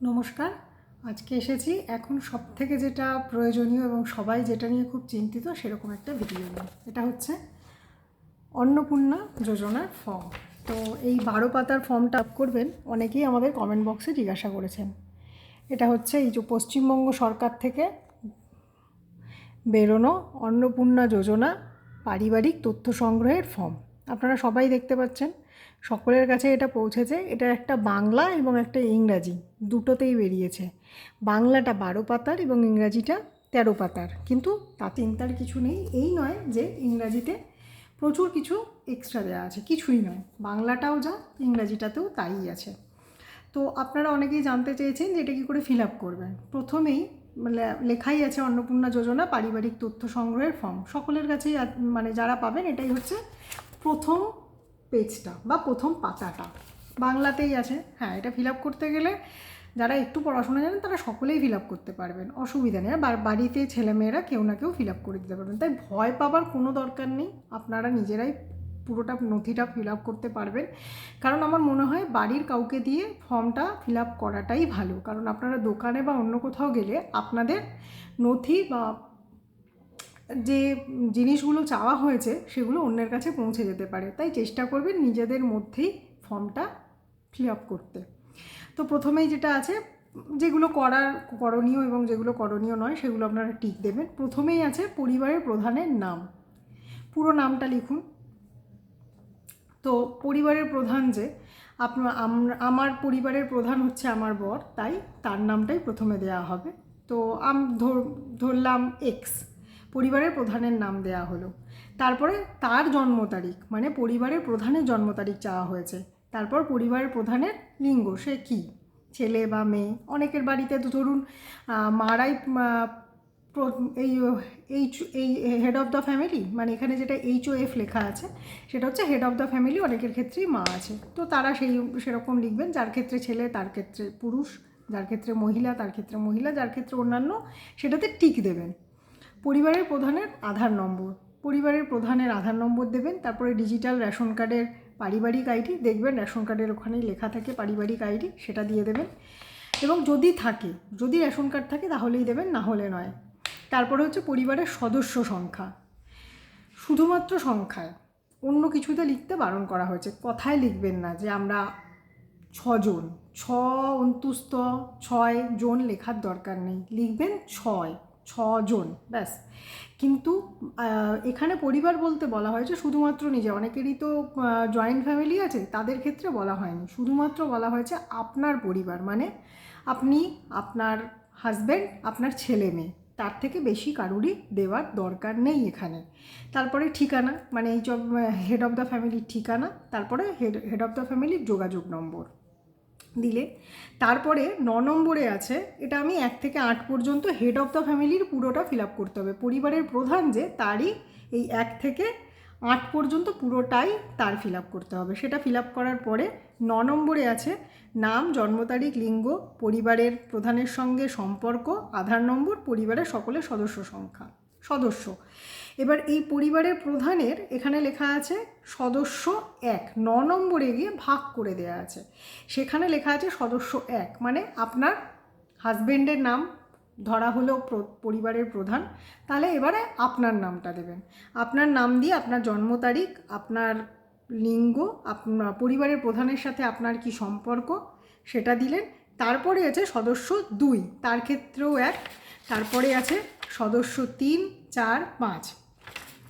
নমস্কার। আজকে এসেছি এখন সবথেকে যেটা প্রয়োজনীয় এবং সবাই যেটা নিয়ে খুব চিন্তিত সেরকম একটা ভিডিও নিয়ে। এটা হচ্ছে অন্নপূর্ণা যোজনার ফর্ম। তো এই 12 পাতার ফর্মটা আপ করবেন, অনেকেই আমাদের কমেন্ট বক্সে জিজ্ঞাসা করেছেন। এটা হচ্ছে এই যে পশ্চিমবঙ্গ সরকার থেকে বেরোনো অন্নপূর্ণা যোজনা পারিবারিক তথ্য সংগ্রহের ফর্ম। আপনারা সবাই দেখতে পাচ্ছেন, সকলের কাছে এটা পৌঁছেছে। এটা একটা বাংলা এবং একটা ইংরাজি দুটোতেই বেরিয়েছে। বাংলাটা 12 পাতার এবং ইংরাজিটা 13 পাতার, কিন্তু তা চিন্তার কিছু নেই। এই নয় যে ইংরাজিতে প্রচুর কিছু এক্সট্রা দেওয়া আছে, কিছুই নয়। বাংলাটাও যা, ইংরাজিটাতেও তাই আছে। তো আপনারা অনেকেই জানতে চেয়েছেন যে এটা কী করে ফিল আপ করবেন। প্রথমেই লেখাই আছে অন্নপূর্ণা যোজনা পারিবারিক তথ্য সংগ্রহের ফর্ম। সকলের কাছেই মানে যারা পাবেন, এটাই হচ্ছে প্রথম পেজটা বা প্রথম পাতাটা, বাংলাতেই আছে। হ্যাঁ, এটা ফিল আপ করতে গেলে যারা একটু পড়াশোনা জানেন তারা সকলেই ফিল আপ করতে পারবেন, অসুবিধা নেই। বাড়িতে ছেলেমেয়েরা কেউ না কেউ ফিল আপ করে দিতে পারবেন, তাই ভয় পাবার কোনো দরকার নেই। আপনারা নিজেরাই পুরোটা নথিটা ফিল আপ করতে পারবেন। কারণ আমার মনে হয় বাড়ির কাউকে দিয়ে ফর্মটা ফিল আপ করাটাই ভালো, কারণ আপনারা দোকানে বা অন্য কোথাও গেলে আপনাদের নথি বা যে জিনিসগুলো চাওয়া হয়েছে সেগুলো অন্যের কাছে পৌঁছে যেতে পারে। তাই চেষ্টা করবেন নিজেদের মধ্যেই ফর্মটা ফিল আপ করতে। তো প্রথমেই যেটা আছে, যেগুলো করণীয় এবং যেগুলো করণীয় নয় সেগুলো আপনারা টিক দেবেন। প্রথমেই আছে পরিবারের প্রধানের নাম, পুরো নামটা লিখুন। তো পরিবারের প্রধান যে আমার পরিবারের প্রধান হচ্ছে আমার বর, তাই তার নামটাই প্রথমে দেওয়া হবে। তো ধরলাম এক্স, পরিবারের প্রধানের নাম দেওয়া হলো। তারপরে তার জন্ম তারিখ, মানে পরিবারের প্রধানের জন্ম তারিখ চাওয়া হয়েছে। তারপর পরিবারের প্রধানের লিঙ্গ, সে কী, ছেলে বা মেয়ে। অনেকের বাড়িতে তো ধরুন মারাই এই এই হেড অফ দ্য ফ্যামিলি, মানে এখানে যেটা HOF লেখা আছে সেটা হচ্ছে হেড অফ দ্য ফ্যামিলি। অনেকের ক্ষেত্রেই মা আছে, তো তারা সেরকম লিখবেন। যার ক্ষেত্রে ছেলে তার ক্ষেত্রে পুরুষ, যার ক্ষেত্রে মহিলা তার ক্ষেত্রে মহিলা, যার ক্ষেত্রে অন্যান্য সেটাতে টিক দেবেন। পরিবারের প্রধানের আধার নম্বর, পরিবারের প্রধানের আধার নম্বর দেবেন। তারপরে ডিজিটাল রেশন কার্ডের পারিবারিক আইডি, দেখবেন রেশন কার্ডের ওখানেই লেখা থাকে পারিবারিক আইডি, সেটা দিয়ে দেবেন। এবং যদি রেশন কার্ড থাকে তাহলেই দেবেন, না হলে নয়। তারপরে হচ্ছে পরিবারের সদস্য সংখ্যা, শুধুমাত্র সংখ্যায়, অন্য কিছুতে লিখতে বারণ করা হয়েছে। কথায় লিখবেন না যে আমরা 6 জন, 6 জন লেখার দরকার নেই, লিখবেন 6 জন ব্যাস। কিন্তু এখানে পরিবার বলতে বলা হয়েছে শুধুমাত্র নিজে। অনেকেরই তো জয়েন্ট ফ্যামিলি আছে, তাদের ক্ষেত্রে বলা হয়নি, শুধুমাত্র বলা হয়েছে আপনার পরিবার, মানে আপনি, আপনার হাজব্যান্ড, আপনার ছেলে মেয়ে, তার থেকে বেশি কারুরই দেওয়ার দরকার নেই এখানে। তারপরে ঠিকানা, মানে এই হেড অফ দ্য ফ্যামিলির ঠিকানা, তারপরে হেড অফ দ্য ফ্যামিলির যোগাযোগ নম্বর দিলে। তারপরে 9 নম্বরে আছে, এটা আমি 1 থেকে 8 পর্যন্ত হেড অফ দ্য ফ্যামিলির পুরোটা ফিল আপ করতে হবে। পরিবারের প্রধান যে, তারই এই 1 থেকে 8 পর্যন্ত পুরোটাই তার ফিল আপ করতে হবে। সেটা ফিল আপ করার পরে 9 নম্বরে আছে নাম, জন্ম তারিখ, লিঙ্গ, পরিবারের প্রধানের সঙ্গে সম্পর্ক, আধার নম্বর, পরিবারের সকলের সদস্য। এবার এই পরিবারের প্রধানের এখানে লেখা আছে সদস্য 1, 9 নম্বরে গিয়ে ভাগ করে দেওয়া আছে, সেখানে লেখা আছে সদস্য 1, মানে আপনার হাজব্যান্ডের নাম ধরা হলো পরিবারের প্রধান, তাহলে এবারে আপনার নামটা দেবেন। আপনার নাম দিয়ে আপনার জন্ম তারিখ, আপনার লিঙ্গ, আপনার পরিবারের প্রধানের সাথে আপনার কি সম্পর্ক সেটা দিলেন। তারপরে আছে সদস্য 2, তার ক্ষেত্রেও 1। তারপরে আছে সদস্য 3, 4,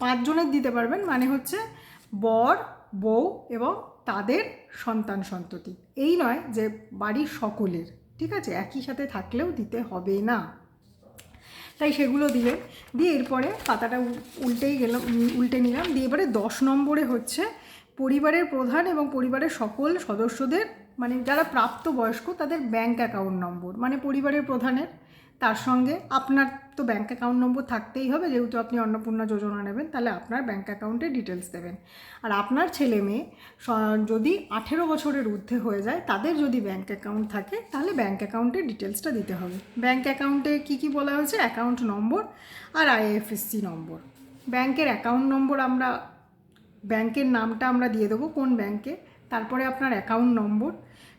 5 জনের দিতে পারবেন, মানে হচ্ছে বর, বউ এবং তাদের সন্তান সন্ততি। এই নয় যে বাড়ির সকলের, ঠিক আছে, একই সাথে থাকলেও দিতে হবে না। তাই সেগুলো দিয়ে এরপরে পাতাটা উল্টে নিলাম। দিয়ে এবারে 10 নম্বরে হচ্ছে পরিবারের প্রধান এবং পরিবারের সকল সদস্যদের, মানে যারা প্রাপ্তবয়স্ক তাদের ব্যাঙ্ক অ্যাকাউন্ট নম্বর, মানে পরিবারের প্রধানের, তার সঙ্গে আপনার তো ব্যাঙ্ক অ্যাকাউন্ট নম্বর থাকতেই হবে, যেহেতু আপনি অন্নপূর্ণা যোজনা নেবেন, তাহলে আপনার ব্যাঙ্ক অ্যাকাউন্টের ডিটেলস দেবেন। আর আপনার ছেলে মেয়ে যদি 18 বছরের ঊর্ধ্বে হয়ে যায়, তাদের যদি ব্যাঙ্ক অ্যাকাউন্ট থাকে, তাহলে ব্যাঙ্ক অ্যাকাউন্টের ডিটেলসটা দিতে হবে। ব্যাঙ্ক অ্যাকাউন্টে কী কী বলা হয়েছে, অ্যাকাউন্ট নম্বর আর IFSC নম্বর। ব্যাঙ্কের অ্যাকাউন্ট নম্বর, ব্যাঙ্কের নামটা আমরা দিয়ে দেবো কোন ব্যাঙ্কে, তারপরে আপনার অ্যাকাউন্ট নম্বর,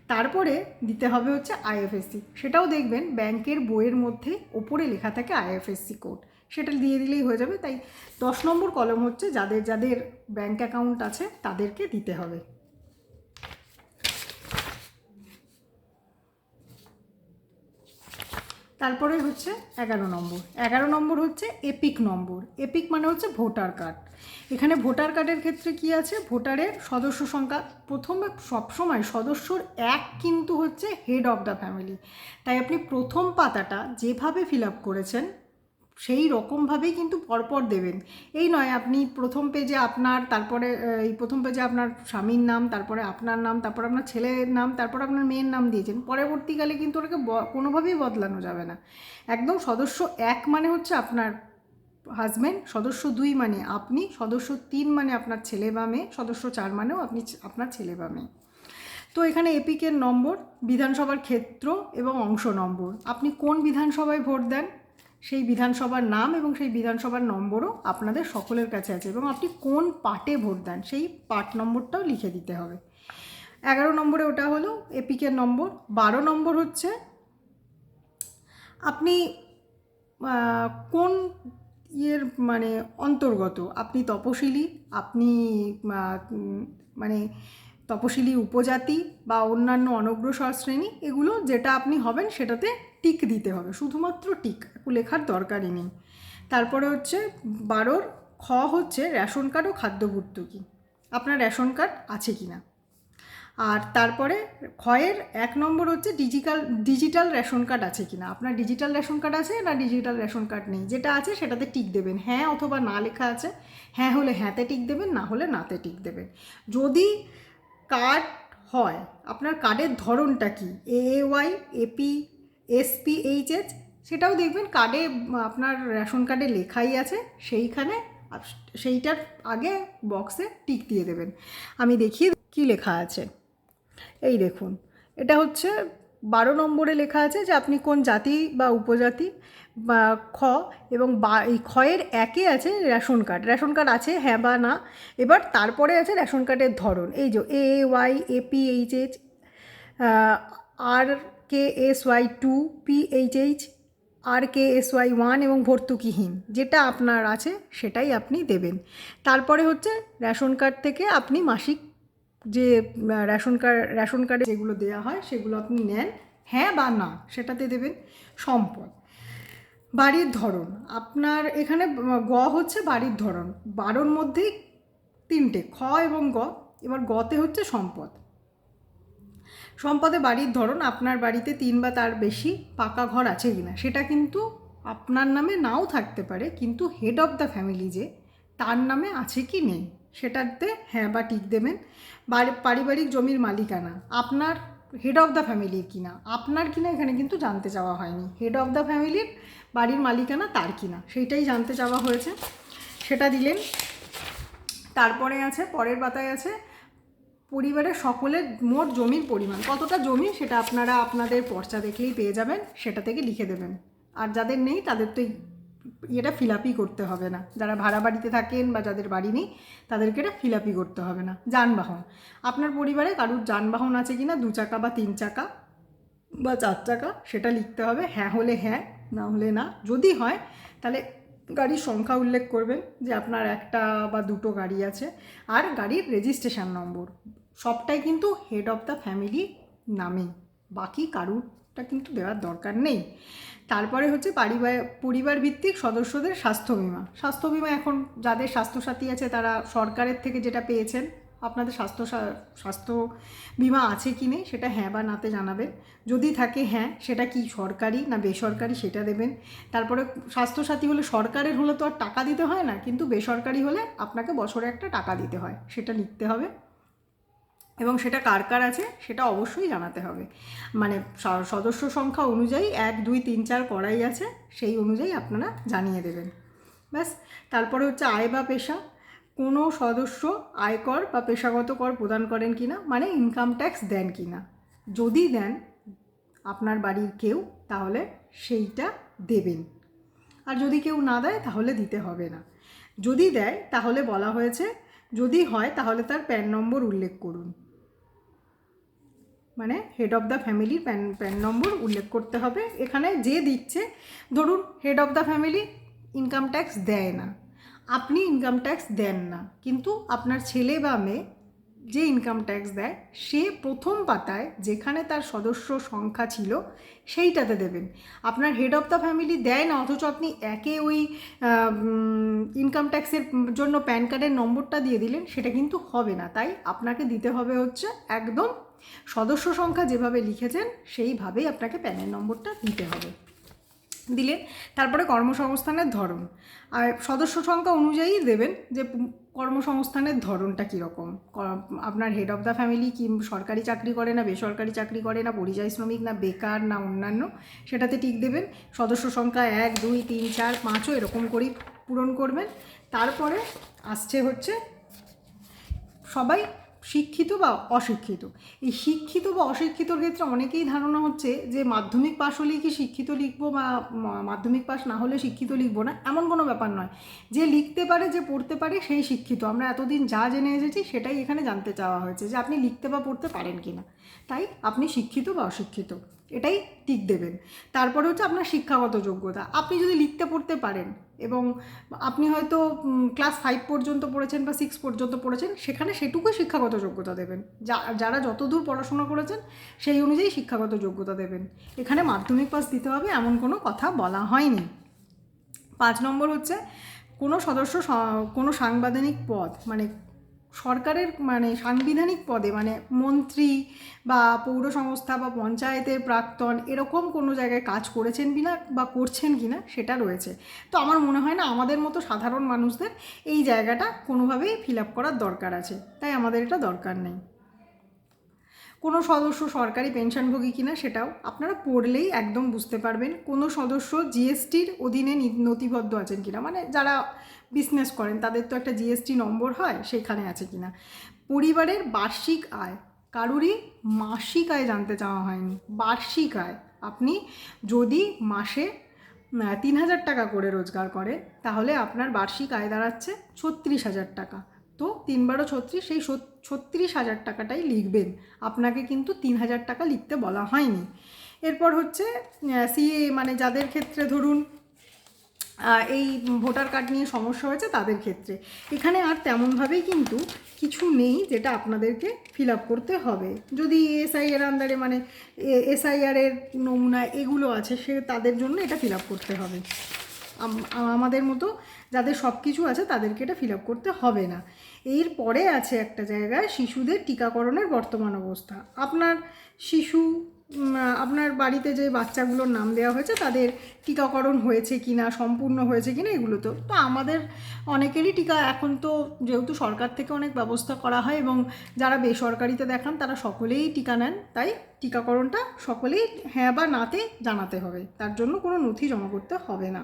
তারপরে দিতে হবে হচ্ছে আইএফএসসি, সেটাও দেখবেন ব্যাংকের বইয়ের মধ্যে ওপরে লেখা থাকে আইএফএসসি কোড, সেটা দিয়ে দিলেই হয়ে যাবে। তাই 10 নম্বর কলম হচ্ছে যাদের যাদের ব্যাংক অ্যাকাউন্ট আছে তাদেরকে দিতে হবে। তারপরে হচ্ছে 11 নম্বর। 11 নম্বর হচ্ছে এপিক নম্বর। এপিক মানে হচ্ছে ভোটার কার্ড। এখানে ভোটার কার্ডের ক্ষেত্রে কি আছে, ভোটারের সদস্য সংখ্যা প্রথমে সবসময় সদস্যর এক কিন্তু হচ্ছে হেড অফ দ্য ফ্যামিলি। তাই আপনি প্রথম পাতাটা যেভাবে ফিল আপ করেছেন সেই রকমভাবেই কিন্তু পরপর দেবেন। এই নয় আপনি প্রথম পেজে আপনার, তারপরে এই প্রথম পেজে আপনার স্বামীর নাম, তারপরে আপনার নাম, তারপর আপনার ছেলের নাম, তারপর আপনার মেয়ের নাম দিয়েছেন, পরবর্তীকালে কিন্তু ওটাকে কোনোভাবেই বদলানো যাবে না। একদম সদস্য 1 মানে হচ্ছে আপনার হাজব্যান্ড, সদস্য 2 মানে আপনি, সদস্য 3 মানে আপনার ছেলে বা মেয়ে, সদস্য 4 মানেও আপনি আপনার ছেলে বা মেয়ে। তো এখানে এপিকের নম্বর, বিধানসভার ক্ষেত্র এবং অংশ নম্বর, আপনি কোন বিধানসভায় ভোট দেন সেই বিধানসভার নাম এবং সেই বিধানসভার নম্বরও আপনাদের সকলের কাছে আছে, এবং আপনি কোন পার্টে ভোট দেন সেই পার্ট নম্বরটাও লিখে দিতে হবে। 11 নম্বরে ওটা হলো এপিকের নম্বর। 12 নম্বর হচ্ছে আপনি কোন ইয়ের মানে অন্তর্গত, আপনি তপশিলি, আপনি মানে তপশিলি উপজাতি বা অন্যান্য অনগ্রসর শ্রেণী, এগুলো যেটা আপনি হবেন সেটাতে টিক দিতে হবে, শুধুমাত্র টিক, লেখার দরকারই নেই। তারপরে হচ্ছে 12 খ হচ্ছে রেশন কার্ড ও খাদ্য ভর্তুকি, আপনার রেশন কার্ড আছে কি না। আর তারপরে ক্ষয়ের 1 নম্বর হচ্ছে ডিজিটাল রেশন কার্ড আছে কি না, আপনার ডিজিটাল রেশন কার্ড আছে না ডিজিটাল রেশন কার্ড নেই, যেটা আছে সেটাতে টিক দেবেন, হ্যাঁ অথবা না লেখা আছে, হ্যাঁ হলে হ্যাঁতে টিক দেবেন, না হলে নাতে টিক দেবেন। যদি কার্ড হয়, আপনার কার্ডের ধরনটা কি, AAY, AP, SPHH, সেটাও দেখবেন কার্ডে, আপনার রেশন কার্ডে লেখাই আছে, সেইটার আগে বক্সে টিক দিয়ে দেবেন। আমি দেখিয়ে কি লেখা আছে, এই দেখুন, এটা হচ্ছে 12 নম্বরে লেখা আছে যে আপনি কোন জাতি বা উপজাতি, বা খ, এবং এই ক্ষয়ের 1-এ আছে রেশন কার্ড, রেশন কার্ড আছে হ্যাঁ বা না। এবার তারপরে আছে রেশন কার্ডের ধরন, এই যে AAY, APHH, RKSY2, PHH, RKSY1 এবং ভর্তুকিহীন, যেটা আপনার আছে সেটাই আপনি দেবেন। তারপরে হচ্ছে রেশন কার্ড থেকে আপনি মাসিক যে রেশন কার্ডে যেগুলো দেওয়া হয় সেগুলো আপনি নেন, হ্যাঁ বা না সেটাতে দেবেন। সম্পদ, বাড়ির ধরন, আপনার এখানে গ হচ্ছে বাড়ির ধরন, 12-র মধ্যেই 3টে, খ এবং গ। এবার গতে হচ্ছে সম্পদ। সম্পদে বাড়ির ধরন, আপনার বাড়িতে 3 বা তার বেশি পাকা ঘর আছে কিনা, সেটা কিন্তু আপনার নামে নাও থাকতে পারে, কিন্তু হেড অফ দ্য ফ্যামিলি যে তার নামে আছে কি নেই সেটাতে হ্যাঁ বা টিক দেবেন। পারিবারিক জমির মালিকানা, আপনার হেড অফ দ্য ফ্যামিলির কিনা, আপনার কিনা এখানে কিন্তু জানতে চাওয়া হয়নি, হেড অফ দ্য ফ্যামিলির বাড়ির মালিকানা তার কিনা সেইটাই জানতে চাওয়া হয়েছে, সেটা দিলেন। তারপরে আছে, পরের পাতায় আছে পরিবারের সকলের মোট জমির পরিমাণ, কতটা জমি সেটা আপনারা আপনাদের পর্চা দেখলেই পেয়ে যাবেন, সেটা থেকে লিখে দেবেন। আর যাদের নেই তাদের তো এটা ফিল আপই করতে হবে না, যারা ভাড়া বাড়িতে থাকেন বা যাদের বাড়ি নেই তাদেরকে এটা ফিল আপই করতে হবে না। যানবাহন, আপনার পরিবারে কারুর যানবাহন আছে কি না, 2 চাকা বা 3 চাকা বা 4 চাকা, সেটা লিখতে হবে, হ্যাঁ হলে হ্যাঁ, না হলে না। যদি হয় তাহলে গাড়ির সংখ্যা উল্লেখ করবেন যে আপনার 1টা বা 2টো গাড়ি আছে, আর গাড়ির রেজিস্ট্রেশন নম্বর, সবটাই কিন্তু হেড অফ দ্য ফ্যামিলি নামে, বাকি কারুরটা কিন্তু দেওয়ার দরকার নেই। তারপরে হচ্ছে পরিবার ভিত্তিক সদস্যদের স্বাস্থ্য বিমা। স্বাস্থ্য বিমা এখন যাদের স্বাস্থ্যসাথী আছে তারা সরকারের থেকে যেটা পেয়েছেন, আপনাদের স্বাস্থ্য বিমা আছে কি নেই সেটা হ্যাঁ বা নাতে জানাবেন। যদি থাকে হ্যাঁ, সেটা কি সরকারি না বেসরকারি সেটা দেবেন। তারপরে স্বাস্থ্যসাথী হলে, সরকারের হলে তো আর টাকা দিতে হয় না, কিন্তু বেসরকারি হলে আপনাকে বছরে একটা টাকা দিতে হয়, সেটা লিখতে হবে। এবং সেটা কার কার আছে সেটা অবশ্যই জানাতে হবে, মানে সদস্য সংখ্যা অনুযায়ী 1, 2, 3, 4 করাই আছে, সেই অনুযায়ী আপনারা জানিয়ে দেবেন, ব্যাস। তারপরে হচ্ছে আয় বা পেশা, কোনো সদস্য আয়কর বা পেশাগত কর প্রদান করেন কিনা, মানে ইনকাম ট্যাক্স দেন কিনা, যদি দেন আপনার বাড়ির কেউ তাহলে সেইটা দেবেন, আর যদি কেউ না দেয় তাহলে দিতে হবে না। যদি দেয় তাহলে বলা হয়েছে যদি হয় তাহলে তার প্যান নম্বর উল্লেখ করুন। মানে হেড অফ দ্য ফ্যামিলির প্যান নম্বর উল্লেখ করতে হবে। এখানে যে দিচ্ছে, ধরুন head of the family income tax দেয় না, আপনি ইনকাম ট্যাক্স দেন না, কিন্তু আপনার ছেলে বা মেয়ে যে ইনকাম ট্যাক্স দেয় সে প্রথম পাতায় যেখানে তার সদস্য সংখ্যা ছিল সেইটাতে দেবেন। আপনার হেড অফ দ্য ফ্যামিলি দেয় না, অথচ আপনি একে ওই ইনকাম ট্যাক্সের জন্য প্যান কার্ডের নম্বরটা দিয়ে দিলেন, সেটা কিন্তু হবে না। তাই আপনাকে দিতে হবে হচ্ছে একদম সদস্য সংখ্যা যেভাবে লিখেছেন সেইভাবেই আপনাকে প্যানের নম্বরটা দিতে হবে। দিলেন, তারপরে কর্মসংস্থানের ধরন আর সদস্য সংখ্যা অনুযায়ী দেবেন যে কর্মসংস্থানের ধরনটা কীরকম, আপনার হেড অফ দ্য ফ্যামিলি কি সরকারি চাকরি করে না বেসরকারি চাকরি করে, না পরিযায়ী শ্রমিক, না বেকার, না অন্যান্য, সেটাতে টিক দেবেন। সদস্য সংখ্যা 1 2 3 4 5ও এরকম করেই পূরণ করবেন। তারপরে আসছে হচ্ছে সবাই শিক্ষিত বা অশিক্ষিত। এই শিক্ষিত বা অশিক্ষিতর ক্ষেত্রে অনেকেই ধারণা হচ্ছে যে মাধ্যমিক পাশ হলেই কি শিক্ষিত লিখবো বা মাধ্যমিক পাশ না হলে শিক্ষিত লিখবো না, এমন কোনো ব্যাপার নয়। যে লিখতে পারে, যে পড়তে পারে সেই শিক্ষিত। আমরা এতদিন যা জেনে এসেছি সেটাই এখানে জানতে চাওয়া হয়েছে, যে আপনি লিখতে বা পড়তে পারেন কি না। তাই আপনি শিক্ষিত বা অশিক্ষিত এটাই টিক দেবেন। তারপরে হচ্ছে আপনার শিক্ষাগত যোগ্যতা। আপনি যদি লিখতে পড়তে পারেন এবং আপনি হয়তো ক্লাস 5 পর্যন্ত পড়েছেন বা 6 পর্যন্ত পড়েছেন, সেখানে সেটুকুই শিক্ষাগত যোগ্যতা দেবেন। যারা যতদূর পড়াশোনা করেছেন সেই অনুযায়ী শিক্ষাগত যোগ্যতা দেবেন। এখানে মাধ্যমিক পাস দিতে হবে এমন কোনো কথা বলা হয়নি। 5 নম্বর হচ্ছে কোনো সাংবিধানিক পদ, মানে সরকারের মানে সাংবিধানিক পদে, মানে মন্ত্রী বা পৌর সংস্থা বা পঞ্চায়েতের প্রাক্তন, এরকম কোনো জায়গায় কাজ করেছেন কিনা বা করছেন কিনা সেটা রয়েছে। তো আমার মনে হয় না আমাদের মতো সাধারণ মানুষদের এই জায়গাটা কোনোভাবেই ফিল আপ করার দরকার আছে, তাই আমাদের এটা দরকার নেই। কোনো সদস্য সরকারি পেনশনভোগী কিনা সেটাও আপনারা পড়লেই একদম বুঝতে পারবেন। কোনো সদস্য জিএসটির অধীনে নথিবদ্ধ আছেন কিনা, মানে যারা বিজনেস করেন তাদের তো একটা জিএসটি নম্বর হয়, সেখানে আছে কিনা। পরিবারের বার্ষিক আয়, কারুরই মাসিক আয় জানতে চাওয়া হয়নি, বার্ষিক আয়। আপনি যদি মাসে 3,000 টাকা করে রোজগার করেন তাহলে আপনার বার্ষিক আয় দাঁড়াচ্ছে 36,000 টাকা। তো 3 বারো 36, সেই 36,000 টাকাটাই লিখবেন। আপনাকে কিন্তু 3,000 টাকা লিখতে বলা হয়নি। এরপর হচ্ছে সিএ, মানে যাদের ক্ষেত্রে ধরুন এই ভোটার কার্ড নিয়ে সমস্যা হয়েছে তাদের ক্ষেত্রে এখানে আর তেমনভাবেই কিন্তু কিছু নেই যেটা আপনাদেরকে ফিল আপ করতে হবে। যদি এসআইআর আন্ডারে, মানে এসআইআরের নমুনা এগুলো আছে, সে তাদের জন্য এটা ফিল আপ করতে হবে। আমাদের মতো যাদের সব কিছু আছে তাদেরকে এটা ফিল আপ করতে হবে না। এর পরে আছে একটা জায়গায় শিশুদের টিকাকরণের বর্তমান অবস্থা। আপনার শিশু, আপনার বাড়িতে যে বাচ্চাগুলোর নাম দেওয়া হয়েছে তাদের টিকাকরণ হয়েছে কি না, সম্পূর্ণ হয়েছে কি না, এগুলো তো আমাদের অনেকেরই টিকা এখন তো যেহেতু সরকার থেকে অনেক ব্যবস্থা করা হয় এবং যারা বেসরকারিতে দেখান তারা সকলেই টিকা নেন, তাই টিকাকরণটা সকলেই হ্যাঁ বা নাতে জানাতে হবে, তার জন্য কোনো নথি জমা করতে হবে না।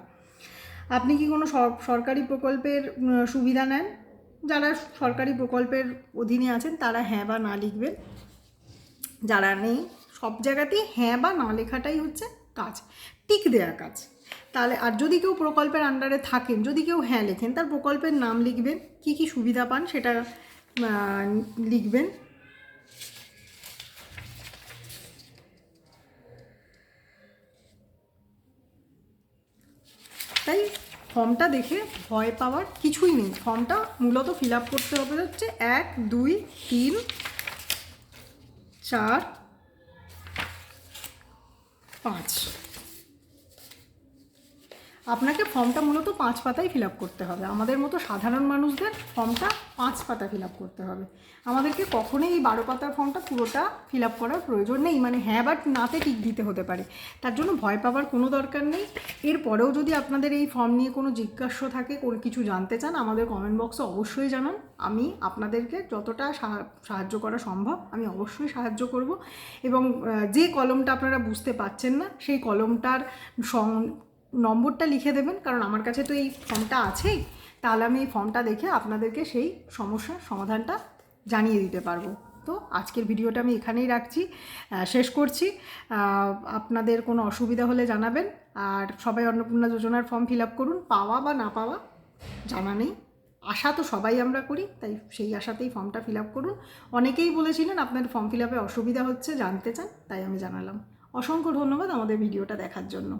আপনি কি কোনো সরকারি প্রকল্পের সুবিধা নেন? যারা সরকারি প্রকল্পের অধীনে আছেন তারা হ্যাঁ বা না লিখবেন। যারা নেই, সব জায়গাতেই হ্যাঁ বা না লেখাটাই হচ্ছে কাজ, টিক দেওয়া কাজ। তাহলে আর যদি কেউ প্রকল্পের আন্ডারে থাকেন, যদি কেউ হ্যাঁ লেখেন, তার প্রকল্পের নাম লিখবেন, কি কি সুবিধা পান সেটা লিখবেন। তাই ফর্মটা দেখে ভয় পাওয়ার কিছুই নেই। ফর্মটা মূলত ফিল আপ করতে হবে হচ্ছে 1 2 3 4 5। আপনাকে ফর্মটা মূলত 5 পাতায় ফিল আপ করতে হবে। আমাদের মতো সাধারণ মানুষদের ফর্মটা 5 পাতা ফিল আপ করতে হবে। আমাদেরকে কখনোই এই 12 পাতার ফর্মটা পুরোটা ফিল আপ করার প্রয়োজন নেই, মানে হ্যাঁ বাট নাতে টিক দিতে হতে পারে, তার জন্য ভয় পাওয়ার কোনো দরকার নেই। এরপরেও যদি আপনাদের এই ফর্ম নিয়ে কোনো জিজ্ঞাসা থাকে, কোনো কিছু জানতে চান, আমাদের কমেন্ট বক্সে অবশ্যই জানান। আমি আপনাদেরকে যতটা সাহায্য করা সম্ভব আমি অবশ্যই সাহায্য করব। এবং যে কলমটা আপনারা বুঝতে পারছেন না সেই কলমটার নম্বরটা লিখে দেবেন, কারণ আমার কাছে তো এই ফর্মটা আছেই, তাহলে আমি এই ফর্মটা দেখে আপনাদেরকে সেই সমস্যার সমাধানটা জানিয়ে দিতে পারবো। তো আজকের ভিডিওটা আমি এখানেই রাখছি, শেষ করছি। আপনাদের কোনো অসুবিধা হলে জানাবেন। আর সবাই অন্নপূর্ণা যোজনার ফর্ম ফিল আপ করুন, পাওয়া বা না পাওয়া জানা নেই। আশা তো সবাই আমরা করি, তাই সেই আশাতেই ফর্মটা ফিল আপ করুন। অনেকেই বলেছিলেন আপনার ফর্ম ফিল আপে অসুবিধা হচ্ছে, জানতে চান, তাই আমি জানালাম। অসংখ্য ধন্যবাদ আমাদের ভিডিওটা দেখার জন্য।